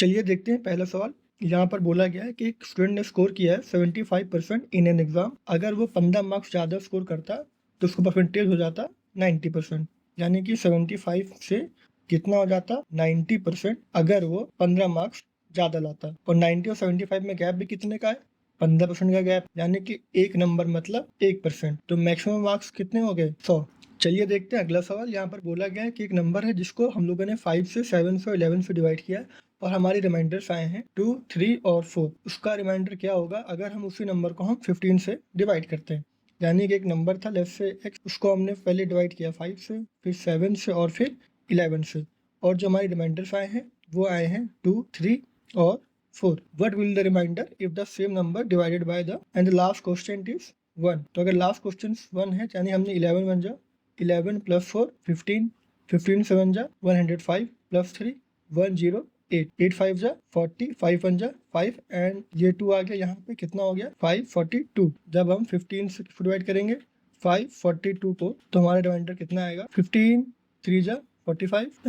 चलिए देखते हैं पहला सवाल। यहाँ पर बोला गया है कि एक स्टूडेंट ने स्कोर किया है 75% इन एन एग्जाम। अगर वो 15 मार्क्स ज़्यादा स्कोर करता तो उसका परसेंटेज हो जाता 90%। यानी कि 75 से कितना हो जाता 90% अगर वो 15 मार्क्स ज़्यादा लाता। और 90 और 75 में गैप भी कितने का है? 15% का गैप, यानी कि एक नंबर मतलब 1%। तो मैक्सिमम मार्क्स कितने हो गए? 100। चलिए देखते हैं अगला सवाल। यहाँ पर बोला गया है कि एक नंबर है जिसको हम लोगों ने 5 से 7 से 11 से डिवाइड किया है और हमारी रिमाइंडर्स आए हैं 2, 3 और 4। उसका रिमाइंडर क्या होगा अगर हम उसी नंबर को हम 15 से डिवाइड करते हैं? यानी कि एक नंबर था लेट्स से x, उसको हमने पहले डिवाइड किया 5 से, फिर 7 से और फिर 11 से, और जो हमारी रिमाइंडर्स आए हैं वो आए हैं 2, 3 और 4। What will the remainder if the same number divided by the and the last question is 1? तो अगर लास्ट क्वेश्चन 1 है यानी हमने 11 बन जा 11 प्लस 4 15, 15 से बन जा 105 प्लस 3 108, 8 5 जा 40, 5 1 जा 5 एंड ये 2 आ गया। यहाँ पे कितना हो गया 542। जब हम 15 से डिवाइड करेंगे 542 को तो हमारा रिमाइंडर कितना आएगा 15 3 जा 45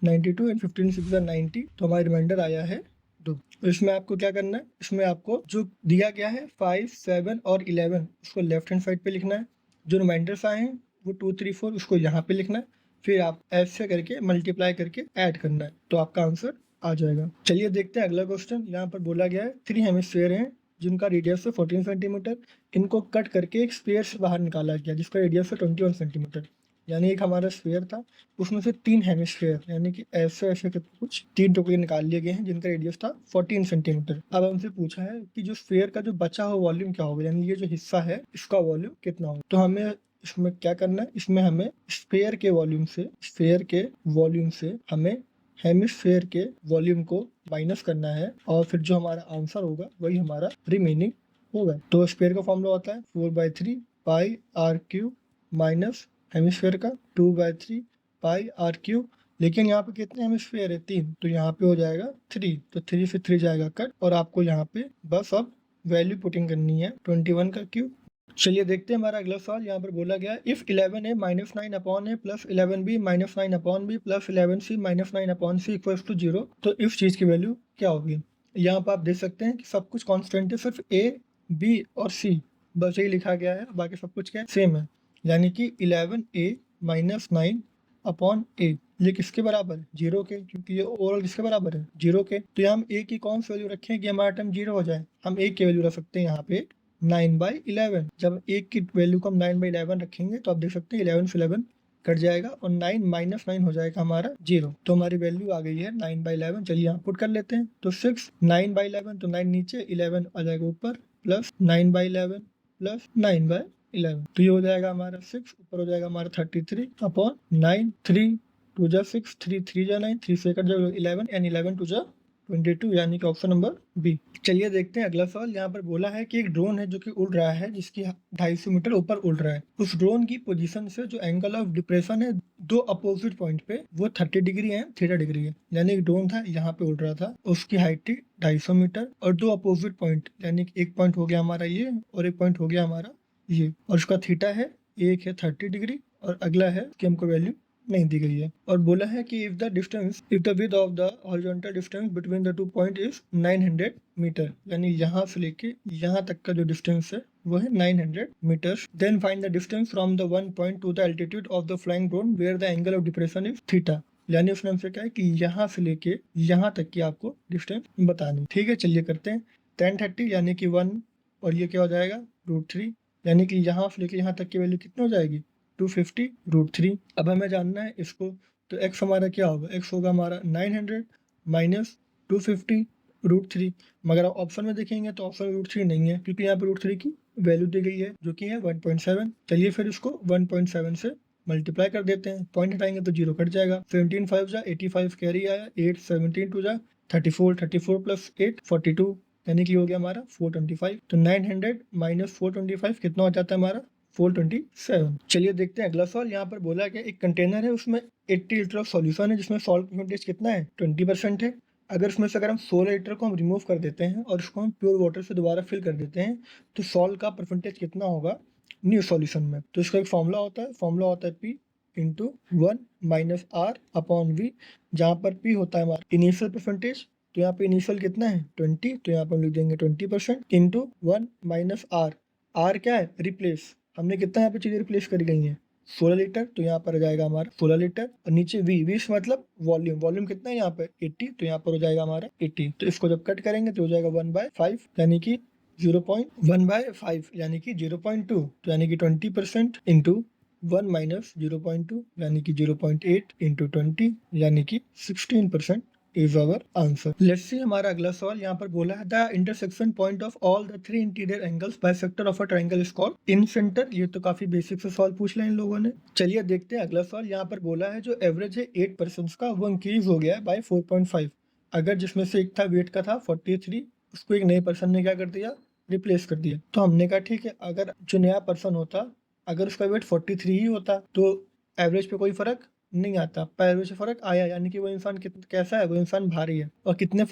92 एंड 15 6 जा 90। तो हमारा रिमाइंडर आया है 2। तो इसमें आपको क्या करना है, इसमें आपको जो दिया गया है 5, 7 और 11 उसको लेफ्ट हैंड साइड पे लिखना है। जो रिमाइंडर्स आए हैं वो 2, 3, 4 उसको यहाँ पे लिखना है। फिर आप ऐसे करके मल्टीप्लाई करके ऐड करना है तो आपका आंसर आ जाएगा। चलिए देखते हैं अगला क्वेश्चन। यहाँ पर बोला गया है 3 हेमिस्फीयर हैं जिनका रेडियस है 14 सेंटीमीटर। इनको कट करके एक स्फीयर से बाहर निकाला गया जिसका रेडियस है 21 सेंटीमीटर। यानी एक हमारा स्फीयर था उसमें से 3 हेमिस्फीयर यानी कि ऐसे ऐसे करके कुछ 3 टुकड़े निकाल लिए गए हैं जिनका रेडियस था 14 सेंटीमीटर। अब हमसे पूछा है कि जो स्फीयर का जो बचा हुआ वॉल्यूम क्या होगा, यानी ये जो हिस्सा है इसका वॉल्यूम कितना होगा। तो हमें इसमें क्या करना है, इसमें हमें स्फीयर के वॉल्यूम से हमें हेमिस्फीयर के वॉल्यूम को माइनस करना है और फिर जो हमारा आंसर होगा वही हमारा रिमेनिंग होगा। तो स्फीयर का फॉर्मूला होता है 4/3 पाई आर क्यूब माइनस हेमिस्फीयर का 2/3 पाई आर क्यूब। लेकिन यहाँ पे कितने हेमिस्फीयर है 3, तो यहाँ पे हो जाएगा 3। तो 3 से 3 जाएगा कट और आपको यहाँ पे बस अब वैल्यू पुटिंग करनी है 21 का क्यूब। चलिए देखते हैं हमारा अगला सवाल। यहाँ पर बोला गया if 11a minus 9 upon A plus 11b minus 9 upon B plus 11c minus 9 upon C equals to 0, तो इस चीज की वैल्यू क्या होगी। यहाँ पर आप देख सकते हैं कि सब कुछ कांस्टेंट है, सिर्फ a, b और c बस यही लिखा गया है, बाकी सब कुछ क्या सेम है। यानी कि 11a माइनस 9 अपॉन ए, ये किसके बराबर है 0 के, क्योंकि ये ओवरऑल किसके बराबर है 0 के। तो यहाँ हम a की कौन सी वैल्यू रखें कि हमारा टर्म 0 हो जाए। हम a की वैल्यू रख सकते हैं यहाँ पे 9/11। जब एक की वैल्यू को हम 9/11 रखेंगे तो आप देख सकते हैं 11 से 11 कट जाएगा और 9 माइनस 9 हो जाएगा हमारा 0। तो हमारी वैल्यू आ गई है 9/11। चलिए यहाँ पुट कर लेते हैं तो 6 9/11, तो 9 नीचे 11 आ जाएगा ऊपर प्लस 9/11 प्लस 9/11, तो ये हो जाएगा हमारा 6, ऊपर हो जाएगा हमारा 33 अपॉन 9। 3 2 जा 6, 3 3 जा 9, 3 से कट जाएगा 11 एंड 11 2 जा 22, यानी कि ऑप्शन नंबर बी। चलिए देखते हैं अगला सवाल। यहाँ पर बोला है कि एक ड्रोन है जो कि उड़ रहा है, जिसकी 250 मीटर ऊपर उड़ रहा है। उस ड्रोन की पोजीशन से जो एंगल ऑफ डिप्रेशन है दो अपोजिट पॉइंट पे वो 30 डिग्री है, 30 डिग्री है। यानी एक ड्रोन था यहाँ पे उड़ रहा था, उसकी हाइट थी 250 मीटर और दो अपोजिट पॉइंट, यानी कि एक पॉइंट हो गया हमारा ये और एक पॉइंट हो गया हमारा ये, और उसका थीटा है, एक है 30 डिग्री और अगला है कि हमको वैल्यू नहीं दी गई है। और बोला है कि if the width of the horizontal distance between the 2 point is 900 metre, यानी यहाँ से लेके यहाँ तक का जो डिस्टेंस है वो है 900 metres. Then find the distance from the 1 point to the altitude of the flying drone where the angle of depression is theta. यानी उसने हमसे कहा है कि यहाँ से लेके यहाँ तक की आपको डिस्टेंस बतानी। ठीक है, चलिए करते हैं। 1030 यानी कि 1 और ये क्या हो जाएगा √3, यानी कि यहाँ से लेके यहाँ तक की वैल्यू कितनी हो जाएगी 250 √3। अब हमें जानना है इसको, तो x हमारा क्या होगा, x होगा हमारा 900 माइनस 250 √3। मगर आप ऑप्शन में देखेंगे तो ऑप्शन में √3 नहीं है, क्योंकि यहाँ पे √3 की वैल्यू दी गई है जो कि है 1.7। चलिए फिर इसको 1.7 से मल्टीप्लाई कर देते हैं, पॉइंट हटाएंगे तो 0 कट जाएगा। 17 5 जा 85 कैरी आया, 8 17 2 जा 34, 34 प्लस 8 42, यानी कि हो गया हमारा 425। तो 900 माइनस 425 कितना हो जाता है हमारा 427। चलिए देखते हैं अगला सवाल। यहाँ पर बोला गया एक कंटेनर है, उसमें 80 लीटर ऑफ सॉल्यूशन है जिसमें सॉल्ट परसेंटेज कितना है 20% है। अगर उसमें से अगर हम 16 लीटर को हम रिमूव कर देते हैं और उसको हम प्योर वाटर से दोबारा फिल कर देते हैं तो सॉल्ट का परसेंटेज कितना होगा न्यू सॉल्यूशन में। तो इसका एक फॉर्मूला होता है P into 1 minus R upon V, जहाँ पर P होता है हमारा इनिशियल परसेंटेज तो यहाँ पे इनिशियल कितना है 20, तो यहाँ पर हम लिख देंगे 20% इंटू 1 माइनस आर। आर क्या है? रिप्लेस। हमने कितना यहाँ पे चीजें रिप्लेस करी गई हैं 16 लीटर, तो यहाँ पर आ जाएगा हमारा 16 लीटर। और नीचे वी से मतलब वॉल्यूम। वॉल्यूम कितना है यहाँ पे 80, तो यहाँ पर हो जाएगा हमारा 80। तो इसको जब कट करेंगे तो हो जाएगा 1/5 यानी कि 0.1/5 यानी कि 0.2, तो यानी कि 20% इंटू 1 माइनस 0.2 यानी कि 0.8 इंटू 20 यानी कि 16% is our answer. Let's see हमारा अगला सवाल यहाँ पर बोला है the intersection point of all the 3 interior angles bisector of a triangle is called incentre. ये तो काफी बेसिक से सवाल पूछ लिया इन लोगों ने। चलिए देखते हैं अगला सवाल। यहाँ पर बोला है जो एवरेज है 8% का वो इंक्रीज हो गया है बाय 4.5। अगर जिसमें से एक था वेट का था 43, उसको एक नए पर्सन ने क्या कर दिया? रिप्लेस कर दिया। तो हमने कहा ठीक है, अगर जो नया पर्सन होता अगर उसका वेट 43 ही होता तो एवरेज पे कोई फर्क नहीं आता। पर एवरेज से फर्क आया यानी कि वो इंसान कैसा है? वो इंसान भारी है। और कितना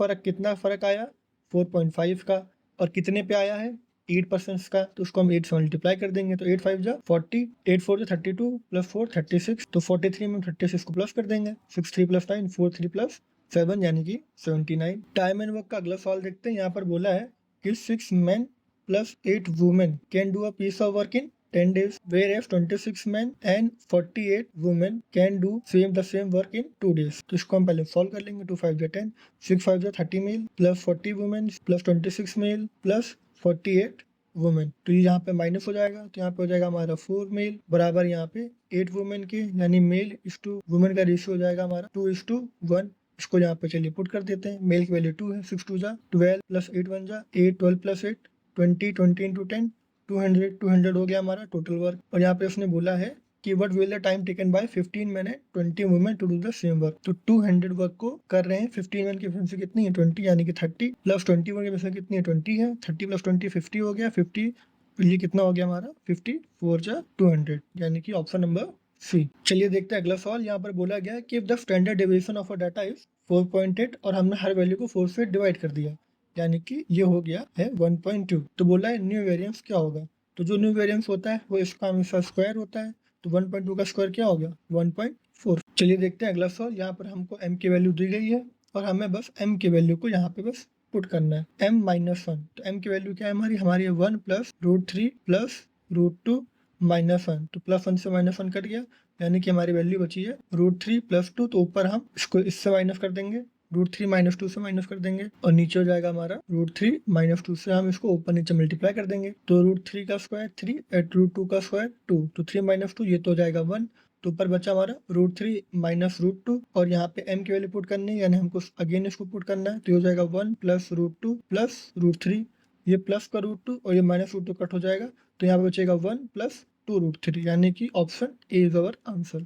फर्क आया 4.5 का। और कितने पे आया है 8% का, तो उसको हम 8 से मल्टीप्लाई कर देंगे तो 8 5 जा 40, 8 4 जा 32 प्लस 4 36, तो 43 में 36 को प्लस कर देंगे। 6 3 प्लस 9 4 3 प्लस 7 यानी कि 79। टाइम एंड वर्क का अगला सवाल देखते हैं। यहाँ पर बोला है कि 6 men plus 8 women can do a piece of work in 10 days, whereas 26 men and 48 women can do the same work in 2 days. तो इसको हम पहले सॉल्व कर लेंगे। 2 5 जा 10, 6 5 जा 30 male plus 40 women plus 26 male plus 48 women. तो ये यहाँ पे माइनस हो जाएगा, तो यहाँ पे हो जाएगा हमारा 4 मेल बराबर यहाँ पे 8 वुमेन के, यानी मेल इस टू वुमेन का रेशियो हो जाएगा हमारा 2:1। इसको यहाँ पे चलिए पुट कर देते हैं। मेल की वैल्यू 2 है, 6 2 जा 12 प्लस 8 1 जा 8, 12 प्लस 8 20, 20 इंटू 10 200 हो गया हमारा टोटल वर्क। और यहाँ पे उसने बोला है कि what will the time taken by 15 men and 20 women to do the same work. तो 200 वर्क को कर रहे हैं 15 men की एफिशिएंसी कितनी है 20 यानी कि 30 प्लस 21 की एफिशिएंसी कितनी है 20 है। 30 प्लस 20 50 हो गया। 50 ये कितना हो गया हमारा 54 जा 200 यानी कि ऑप्शन नंबर सी। चलिए देखते हैं अगला सवाल। यहाँ पर बोला गया कि if the standard deviation of a data is 4.8 और हमने हर वैल्यू को 4 से डिवाइड कर दिया यानी कि ये हो गया है 1.2। तो बोला है न्यू वेरिएंस क्या होगा? तो जो न्यू वेरिएंस होता है वो इसका हमेशा स्क्वायर होता है। तो 1.2 का स्क्वायर क्या हो गया 1.4। चलिए देखते हैं अगला सवाल। यहाँ पर हमको m की वैल्यू दी गई है और हमें बस m की वैल्यू को यहाँ पे बस पुट करना है m-1। तो m की वैल्यू क्या है हमारी 1 प्लस √3 प्लस √2 -1। तो +1 से -1 कट गया यानी कि हमारी वैल्यू बची है √3 प्लस 2। तो ऊपर हम इसको इससे माइनस कर देंगे, √3 - 2 से माइनस कर देंगे और नीचे हो जाएगा हमारा √3 - 2 से हम इसको ऊपर नीचे मल्टीप्लाई कर देंगे। तो √3 का स्क्वायर 3 एट √2 का स्क्वायर 2, तो 3 - 2 ये तो हो जाएगा 1। तो ऊपर बचा हमारा √3 - √2 और यहाँ पे m की वैल्यू पुट करनी है यानी हमको अगेन इसको पुट करना है। तो ये हो जाएगा 1 प्लस √2 प्लस √3, ये प्लस का √2 और ये माइनस √2 कट हो जाएगा। तो यहाँ पे बचेगा 1 प्लस 2 √3 यानी कि option A is our answer.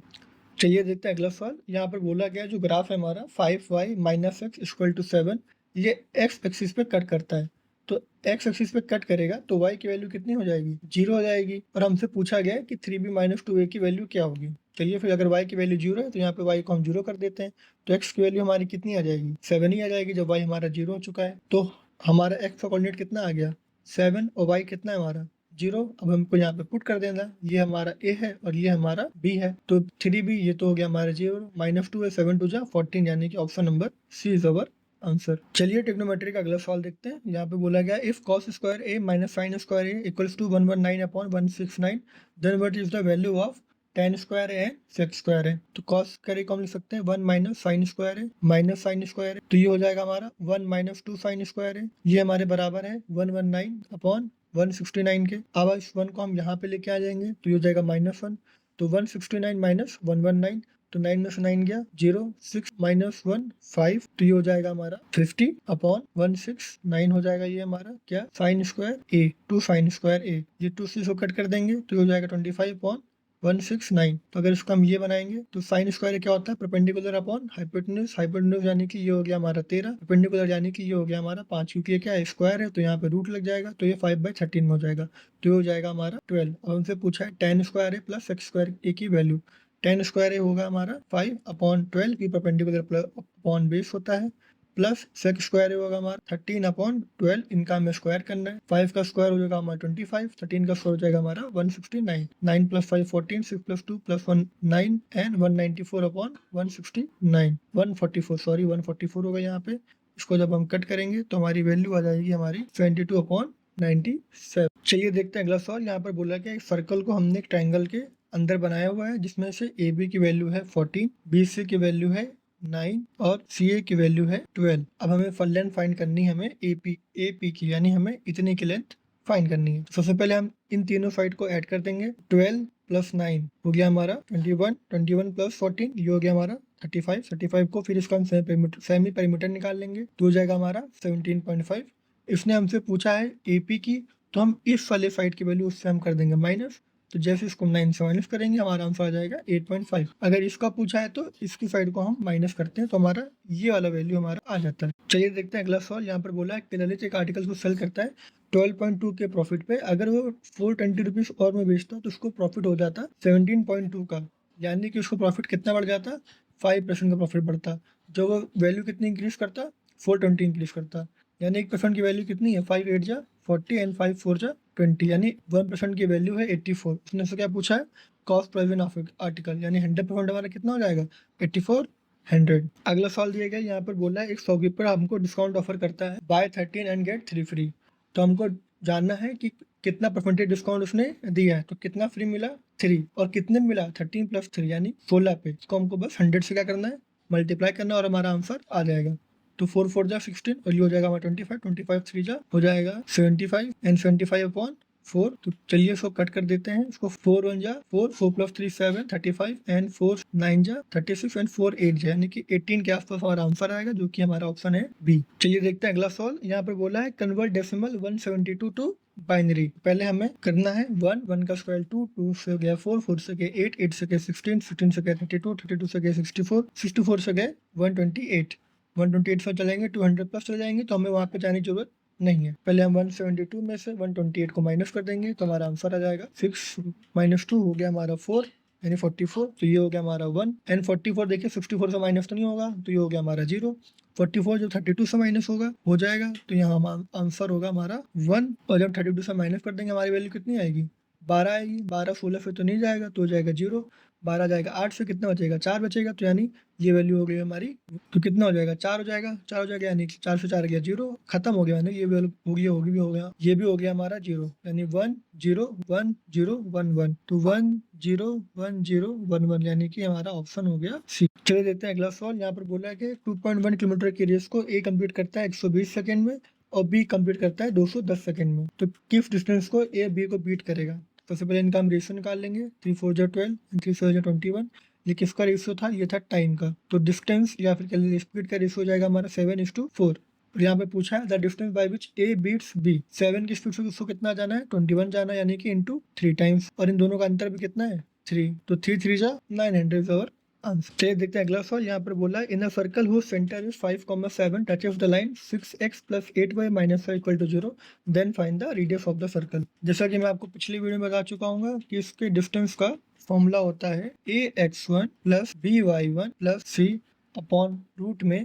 चलिए देखते हैं अगला सवाल। यहाँ पर बोला गया जो ग्राफ है हमारा 5y - x = 7, ये x एक्सिस पे कट करता है। तो x एक्सिस पे कट करेगा तो y की वैल्यू कितनी हो जाएगी 0 हो जाएगी। और हमसे पूछा गया है कि 3b - 2a की वैल्यू क्या होगी। चलिए फिर अगर y की वैल्यू 0 है तो यहाँ पे y को हम 0 कर देते हैं। तो x की वैल्यू हमारी कितनी आ जाएगी 7 ही आ जाएगी जब y हमारा 0 हो चुका है। तो हमारा x का कोऑर्डिनेट कितना आ गया 7 और y कितना है हमारा 0। अब हमको यहाँ पे पुट कर देना, ये हमारा a है और ये हमारा b है। तो 3b ये तो हो गया हमारा 0, -2 है 7 2 जा 14 यानी कि option number C is our answer. चलिए ट्रिग्नोमेट्री का अगला सवाल देखते हैं। यहाँ पे बोला गया if cos square a - sin square a equals to 119/169 then what is the value of tan square है सेक स्क्वायर है। तो cos स्क्वायर को हम लिख सकते हैं 1 - sin स्क्वायर है माइनस sin स्क्वायर है। तो ये हो जाएगा हमारा 1 - 2 sin स्क्वायर है। ये हमारे बराबर है 119/169 के। अब इस 1 को हम यहाँ पे लेके आ जाएंगे तो ये हो जाएगा -1। तो 169 - 119, तो 9 में से 9 गया 0, 6 - 1 5, तो ये हो जाएगा हमारा 50/169 हो जाएगा ये हमारा क्या sin square a 2 sin square a। ये 2 से इसको कट कर देंगे तो ये हो जाएगा 25/169। तो अगर इसको हम ये बनाएंगे तो साइन स्क्वायर क्या होता है परपेंडिकुलर अपॉन हाइपोटेन्यूज। हाइपोटेन्यूज यानी कि ये हो गया हमारा 13, परपेंडिकुलर यानी कि ये हो गया हमारा 5, क्योंकि ये क्या है स्क्वायर है तो यहाँ पे रूट लग जाएगा तो ये 5/13 में हो जाएगा। तो ये हो जाएगा हमारा 12। और उनसे पूछा है tan स्क्वायर है प्लस सेक स्क्वायर ए की वैल्यू। tan स्क्वायर होगा हमारा 5/12 की परपेंडिकुलर अपॉन बेस होता है, प्लस सेक स्क्वायर होगा हमारा 13/12, इनका हमें स्क्वायर करना है। 5 का स्क्वायर हो जाएगा हमारा 25, 13 का स्क्वायर हो जाएगा हमारा 169, 9 + 5 14, 6 + 2 + 1 9 एंड 194/169 144 होगा यहाँ पे। इसको जब हम कट करेंगे तो हमारी वैल्यू आ जाएगी हमारी 22/97। चलिए देखते हैं अगला सवाल। यहाँ पर बोला कि एक सर्कल को हमने एक ट्रायंगल के अंदर बनाया हुआ है जिसमें से ए बी की वैल्यू है 14, बी सी की वैल्यू है 9 और सी ए की वैल्यू है 12। अब हमें लेंथ फाइंड करनी है, हमें ए पी की, यानी हमें इतने की लेंथ फाइंड करनी है। तो सबसे पहले हम इन तीनों साइड को ऐड कर देंगे। 12 प्लस 9 हो गया हमारा 21, 21 प्लस 14 ये हो गया हमारा 35, 35 को फिर इसका हम सेमी पेरीमीटर निकाल लेंगे तो हो जाएगा हमारा 17.5। इसने हमसे पूछा है एपी की, तो हम इस वाले साइड की वैल्यू उससे हम कर देंगे माइनस। तो जैसे इसको 9 से माइनस करेंगे हमारा आंसर आ जाएगा 8.5। अगर इसका पूछा है तो इसकी साइड को हम माइनस करते हैं तो हमारा ये वाला वैल्यू हमारा आ जाता है। चलिए देखते हैं अगला सवाल। यहाँ पर बोला है कि ललित एक आर्टिकल को सेल करता है 12.2 के प्रॉफिट पे। अगर वो 420 रुपीज और में बेचता तो उसको प्रॉफिट हो जाता 17.2 का, यानी कि उसको प्रॉफिट कितना बढ़ जाता, 5% का प्रॉफिट बढ़ता। जो वो वैल्यू कितनी इंक्रीज करता, 420 इंक्रीज करता। यानी 1% की वैल्यू कितनी है, 5 8 जा 40 एंड 5 4 जा 20, यानी 1% की वैल्यू है 84। उसने से क्या पूछा है, कॉस्ट प्राइस ऑफ आर्टिकल, यानी 100% हमारा कितना हो जाएगा 8400। अगला सवाल दिया गया, यहाँ पर बोला है एक शॉपकीपर हमको डिस्काउंट ऑफर करता है बाय 13 एंड गेट 3 फ्री। तो हमको जानना है कि कितना परसेंटेज डिस्काउंट उसने दिया है। तो कितना फ्री मिला, 3, और कितने में मिला 13 प्लस 3 यानी 16 पे। इसको हमको बस 100 से क्या करना है, मल्टीप्लाई करना और हमारा आंसर आ जाएगा। तो 4 4 जा 16 और ये हो जाएगा हमारा 25, 25 3 जा हो जाएगा 75 एंड 75 अपॉन 4। तो चलिए इसको कट कर देते हैं। इसको 4 1 जा 4, 4 प्लस 3 7 35 एंड 4 9 जा 36 एंड 4 8 जा, यानी कि 18 के आसपास हमारा आंसर आएगा, जो कि हमारा ऑप्शन है बी। चलिए देखते हैं अगला सवाल। यहाँ पर बोला है कन्वर्ट डेसिमल 172 टू बाइनरी। पहले हमें करना है 1, 1 का स्क्वायर 2, 2 से गया 4, 4 से गए 8, 8 से गए 16, 16 से गए 32, 32 से गए 64, 64 से गए 128, 128 से चलेंगे 200 प्लस चले जाएंगे, तो हमें वहाँ पे जाने की जरूरत नहीं है। पहले हम 172 में से 128 को माइनस कर देंगे तो हमारा आंसर आ जाएगा 6 - 2 हो गया हमारा 4 यानी 44। तो ये हो गया हमारा 1 एंड 44 देखिए 64 से माइनस तो नहीं होगा, तो ये हो गया हमारा 0। 44 जो 32 से माइनस होगा हो जाएगा, तो यहाँ आंसर होगा हमारा 1। और जब 32 से माइनस कर देंगे हमारी वैल्यू कितनी आएगी, 12 आएगी। 12 16 से तो नहीं जाएगा तो हो जाएगा 0। 12 जाएगा 8 से, कितना बचेगा 4 बचेगा, तो यानी ये वैल्यू हो गई हमारी। तो कितना हो जाएगा 4 हो जाएगा, 4 हो जाएगा यानी 4 से 4 गया 0, खत्म हो गया, यानी ये वैल्यू होगी होगी भी हो गया, ये भी हो गया हमारा 0, यानी 1 0 1 0 1 1। तो 1 0 1 0 1 1 यानी कि हमारा ऑप्शन हो गया सी। चलिए देखते हैं अगला सवाल। यहाँ पर बोला है कि 2.1 किलोमीटर की रेस को ए कंप्लीट करता है 120 सेकेंड में और बी कंप्लीट करता है 210 सेकेंड में। तो किस डिस्टेंस को ए बी को बीट करेगा। सबसे पहले इनका हम रेशियो निकाल लेंगे। 3 4 जा 12 एंड 3 7 जा 21। ये किसका रेशियो था, ये था टाइम का। तो डिस्टेंस या फिर कह लीजिए स्पीड का रेशियो हो जाएगा हमारा 7:4। और यहाँ पे पूछा है the distance by which A beats B. 7 की स्पीड से उसको कितना जाना है, 21 जाना है, यानी कि इंटू 3 टाइम्स, और इन दोनों का अंतर भी कितना है 3। तो 3 3 जा 900 और आंसर। चलिए देखते हैं अगला सवाल। यहाँ पर बोला है in a circle whose centre is 5,7 touches the line 6x + 8y - 5 = 0 then find the radius of the circle. जैसा कि मैं आपको पिछली वीडियो में बता चुका हूँ कि इसके डिस्टेंस का फॉर्मूला होता है ax1 + by1 + c upon root में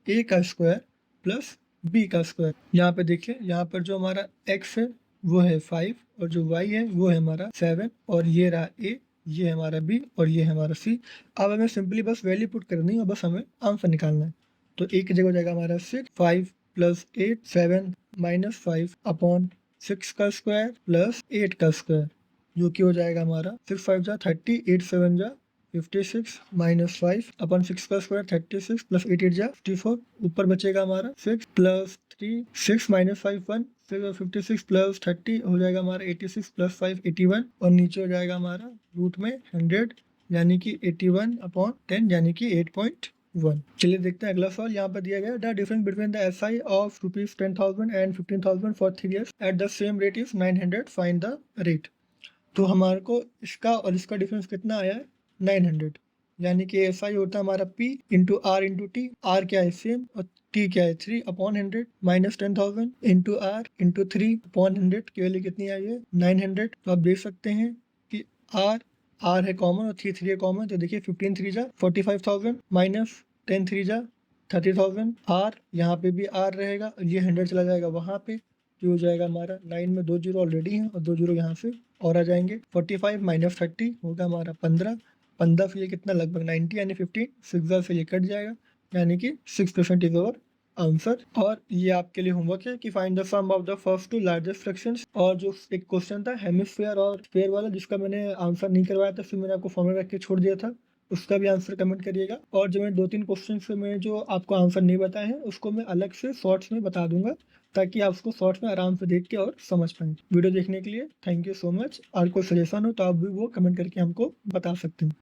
a का स्क्वायर प्लस b का स्क्वायर। यहाँ पे देखिए, यहाँ पर जो हमारा x है वो है 5 और जो y है वो है हमारा 7 और ये रहा a, ये हमारा b और ये हमारा c। अब हमें सिंपली बस वैल्यू पुट करनी है और बस हमें आंसर निकालना है। तो a की जगह हो जाएगा हमारा 6, 5 + 8 7 - 5 अपॉन 6 का स्क्वायर प्लस 8 का स्क्वायर, जो कि हो जाएगा हमारा 6 5 जा 30, 8 7 जा 56 - 5 अपॉन 6 का स्क्वायर 36 प्लस 8 8 जा 54। ऊपर बचेगा हमारा 6 + 3 6 - 5 1 56 प्लस 30 हो जाएगा हमारा 86 + 5 81 और नीचे हो जाएगा हमारा रूट में 100 यानी कि 81 अपॉन 10 यानी कि 8.1। चलिए देखते हैं अगला सवाल। यहाँ पर दिया गया the difference between the SI of ₹10,000 and 15,000 for 3 years at the same rate is 900, find the rate. तो हमारे को इसका और इसका डिफरेंस कितना आया है 900, यानी कि SI होता है हमारा P into R into T. R क्या है सेम और T क्या है 3 upon 100 minus 10,000 into R into 3 upon 100 की वैल्यू कितनी आई है 900। तो आप देख सकते हैं कि R है कॉमन और 3 3 है कॉमन, तो देखिए 15 3 जा 45,000 माइनस 10 3 जा 30,000। R यहाँ पे भी R रहेगा, ये 100 चला जाएगा वहाँ पे, जो हो जाएगा हमारा 9 में 2 जीरो ऑलरेडी हैं और 2 जीरो यहाँ से और आ जाएंगे। 45 - 30 होगा हमारा 15, 15 से ये कितना लगभग 90 यानी 15, 6 से ये कट जाएगा यानी कि 6% इज अवर आंसर। और ये आपके लिए होमवर्क है कि find the sum of the first two largest fractions. और जो एक क्वेश्चन था हेमिस्फीयर और स्फीयर वाला, जिसका मैंने आंसर नहीं करवाया था, फिर मैंने आपको फॉर्मूला रख के छोड़ दिया था, उसका भी आंसर कमेंट करिएगा। और जो मैं 2-3 क्वेश्चन में जो आपको आंसर नहीं बताए हैं उसको मैं अलग से शॉर्ट्स में बता दूंगा, ताकि आप उसको शॉर्ट्स में आराम से देख के और समझ पाएँ। वीडियो देखने के लिए थैंक यू सो मच। और कोई सजेशन हो तो आप भी वो कमेंट करके हमको बता सकते हैं।